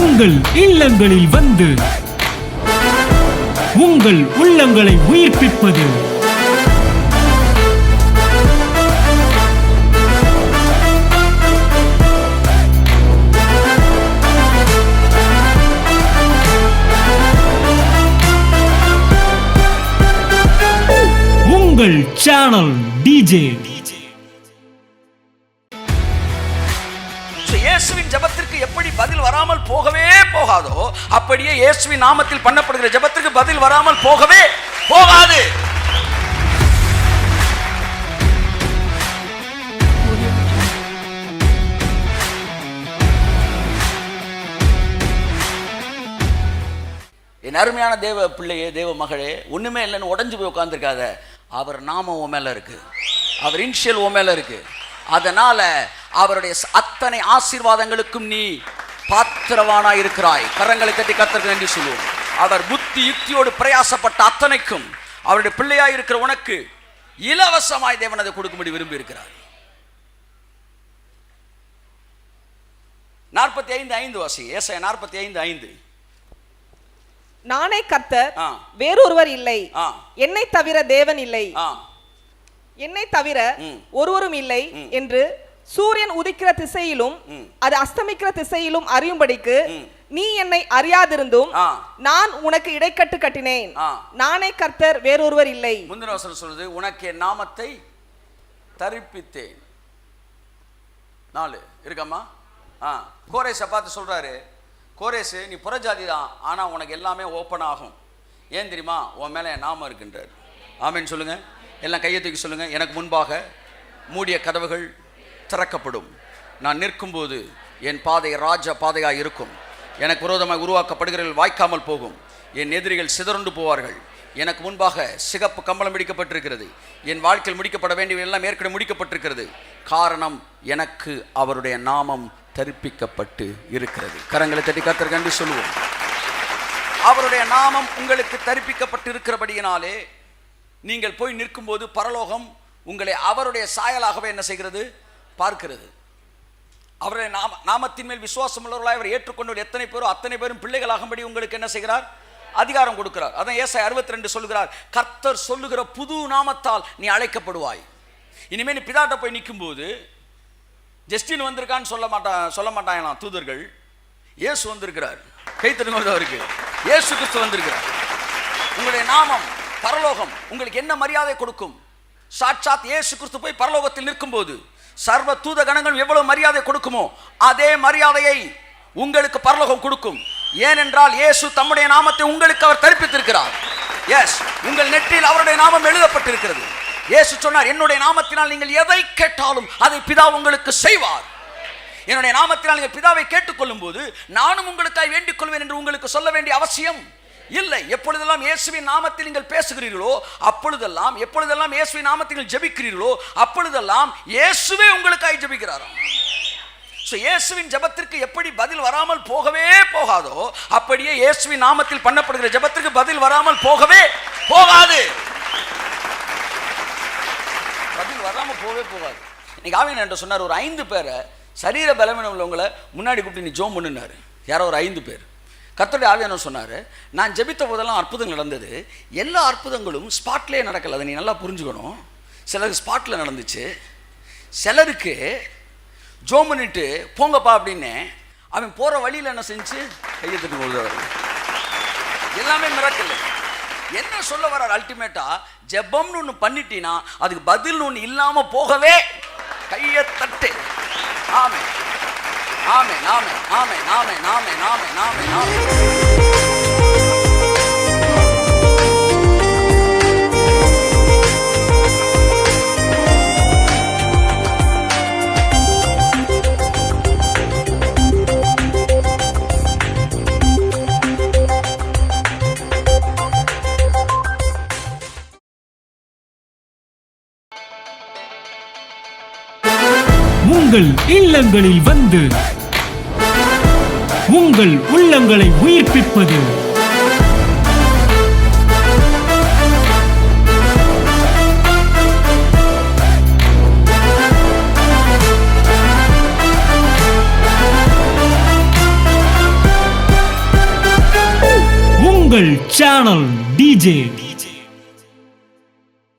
உங்கள் இல்லங்களில் வந்து உங்கள் உள்ளங்களை உயிர்ப்பிப்பது உங்கள் சேனல் டிஜே. இயேசுவின் ஜெபத்திற்கு எப்படி பதில் வராமல் போகவே போகாதோ, அப்படியே இயேசுவின் நாமத்தில் பண்ணப்படுகிற ஜெபத்திற்கு பதில் வராமல் போகவே போகாது. என் அருமையான தேவ பிள்ளையே, தேவ மகளே, ஒண்ணுமே இல்லைன்னு உடஞ்சு போய் உட்கார்ந்துருக்காத. அவர் நாமம் உன் மேல இருக்கு, அவர் இன்ஷியல் உன் மேல இருக்கு. அதனால அவருடைய அத்தனை ஆசீர்வாதங்களுக்கும் நீ பாத்திரவானா இருக்கிறாய். கரங்களை தட்டி கர்த்தருக்கு நன்றி சொல்லுவோம். அவர் புத்தி யுக்தியோடு பிரயாசப்பட்ட அத்தனைக்கும் அவருடைய பிள்ளையாய் இருக்கிற உனக்கு இலவசமாய் தேவன் அதை கொடுக்கும்படி விரும்பி இருக்கிறார். 45:5 வாசி. ஏசாயா 45:5. நானே கர்த்தர், வேறொருவர் இல்லை, என்னை தவிர தேவன் இல்லை, என்னை தவிர ஒருவரும் இல்லை என்று சூரியன் உதிக்கிற திசையிலும் அது அஸ்தமிக்கிற திசையிலும் அறியும்படிக்கு நீ என்னை அறியாதிருந்தும் நான் உனக்கு இடைக்கட்டு கட்டினேன். நானே கர்த்தர், வேறொருவர் இல்லை. முந்தின வசனம் சொல்லுது, உனக்கு என் நாமத்தை தரிப்பித்தேன். 4 இருக்கம்மா. கோரேசை பார்த்து சொல்றாரு, கோரேசு நீ புறஜாதி தான், ஆனா உனக்கு எல்லாமே ஓப்பன் ஆகும். ஏன் தெரியுமா? உன் மேல என் நாமம் இருக்கின்றார். ஆமென் சொல்லுங்க. எல்லாம் கையை தூக்கி சொல்லுங்க. எனக்கு முன்பாக மூடிய கதவுகள் திறக்கப்படும். நான் நிற்கும்போது என் பாதை ராஜ பாதையாக இருக்கும். எனக்கு விரோதமாக உருவாக்கப்படுகிறவர்கள் வாய்க்காமல் போகும். என் எதிரிகள் சிதறுண்டு போவார்கள். எனக்கு முன்பாக சிகப்பு கம்பளம் முடிக்கப்பட்டிருக்கிறது. என் வாழ்க்கையில் முடிக்கப்பட வேண்டியவை எல்லாம் ஏற்கனவே முடிக்கப்பட்டிருக்கிறது. காரணம், எனக்கு அவருடைய நாமம் தரிப்பிக்கப்பட்டு இருக்கிறது. கரங்களை தட்டி கர்த்தருக்கு நன்றி சொல்லுவோம். அவருடைய நாமம் உங்களுக்கு தரிப்பிக்கப்பட்டு இருக்கிறபடியினாலே நீங்கள் போய் நிற்கும்போது பரலோகம் உங்களை அவருடைய சாயலாகவே என்ன செய்கிறது? பார்க்கிறது. அவருடைய நாமத்தின் மேல் விசுவாசம் உள்ளவர்களாய் அவர் ஏற்றுக்கொண்டு எத்தனை பேரோ அத்தனை பேரும் பிள்ளைகளாகும்படி உங்களுக்கு என்ன செய்கிறார்? அதிகாரம் கொடுக்கிறார். அதான் ஏசாயா 62 சொல்லுகிறார், கர்த்தர் சொல்லுகிற புது நாமத்தால் நீ அழைக்கப்படுவாய். இனிமேல் நீ பிதாட்ட போய் நிற்கும் போது ஜஸ்டின் வந்திருக்கான்னு சொல்ல மாட்டாங்களாம் தூதர்கள். இயேசு வந்திருக்கிறார். கைத்தடுங்க அவருக்கு. இயேசு கிறிஸ்து வந்திருக்கிறார். உங்களுடைய நாமம் பரலோகம் உங்களுக்கு என்ன மரியாதை கொடுக்கும்? சாட்சாத் இயேசு கிறிஸ்து போய் பரலோகத்தில் நிற்கும் போது சர்வ தூத கணங்கள் எவ்வளவு மரியாதை கொடுக்குமோ அதே மரியாதையை உங்களுக்கு பரலோகம் கொடுக்கும். ஏனென்றால் இயேசு தம்முடைய நாமத்தை உங்களுக்கு அவர் தரிப்பித்திருக்கிறார். எஸ், உங்கள் நெற்றியில் அவருடைய நாமம் எழுதப்பட்டிருக்கிறது. இயேசு சொன்னார், என்னுடைய நாமத்தினால் நீங்கள் எதை கேட்டாலும் அதை பிதா உங்களுக்கு செய்வார். என்னுடைய நாமத்தினால் நீங்கள் பிதாவை கேட்டுக்கொள்ளும் போது நானும் உங்களுக்காக வேண்டிக் கொள்வேன் என்று உங்களுக்கு சொல்ல வேண்டிய அவசியம் இல்லை. எப்பொழுதெல்லாம் இயேசுவின் நாமத்தில் நீங்கள் பேசுகிறீர்களோ அப்பொழுதெல்லாம், எப்பொழுதெல்லாம் இயேசுவின் நாமத்தில் நீங்கள் ஜெபிக்கிறீர்களோ அப்பொழுதெல்லாம் இயேசுவே உங்களுக்காக ஜெபிக்கிறாராம். இயேசுவின் ஜெபத்திற்கு எப்படி பதில் வராமல் போகவே போகாதோ, அப்படியே இயேசுவின் நாமத்தில் பண்ணப்படுகிற ஜெபத்திற்கு பதில் வராமல் போகவே போகாது. பதில் வராமல் போகவே போகாது. இன்னைக்கு ஆவியானவர் என்ன சொன்னார்? ஒரு 5 பேரை சரீர பலவீனம் உள்ளவங்களை முன்னாடி கூப்பிட்டு நீ ஜெபம் பண்ணுனாரு. யாரோ ஒரு 5 பேர். கர்த்தருடைய ஆவியானவர் சொன்னார், நான் ஜெபித்த போதெல்லாம் அற்புதங்கள் நடந்தது. எல்லா அற்புதங்களும் ஸ்பாட்லேயே நடக்கல. அதை நீ நல்லா புரிஞ்சுக்கணும். சிலருக்கு ஸ்பாட்டில் நடந்துச்சு, சிலருக்கு ஜோம் பண்ணிட்டு போங்கப்பா அப்படின்னு அவன் போகிற வழியில் என்ன செஞ்சு கையை தட்டி கொள்வார். எல்லாமே மிராக்கிள். என்ன சொல்ல வர்றார்? அல்டிமேட்டா ஜெபம்னு ஒன்று பண்ணிட்டீன்னா அதுக்கு பதில் ஒன்று இல்லாமல் போகவே கையை தட்டு. ஆமே ஆமே ஆமே ஆமே ஆமே ஆமே ஆமே ஆமே ஆமே. உங்கள் இல்லங்களில் வந்து உங்கள் உள்ளங்களை உயிர்ப்பிப்பது உங்கள் சேனல் டிஜே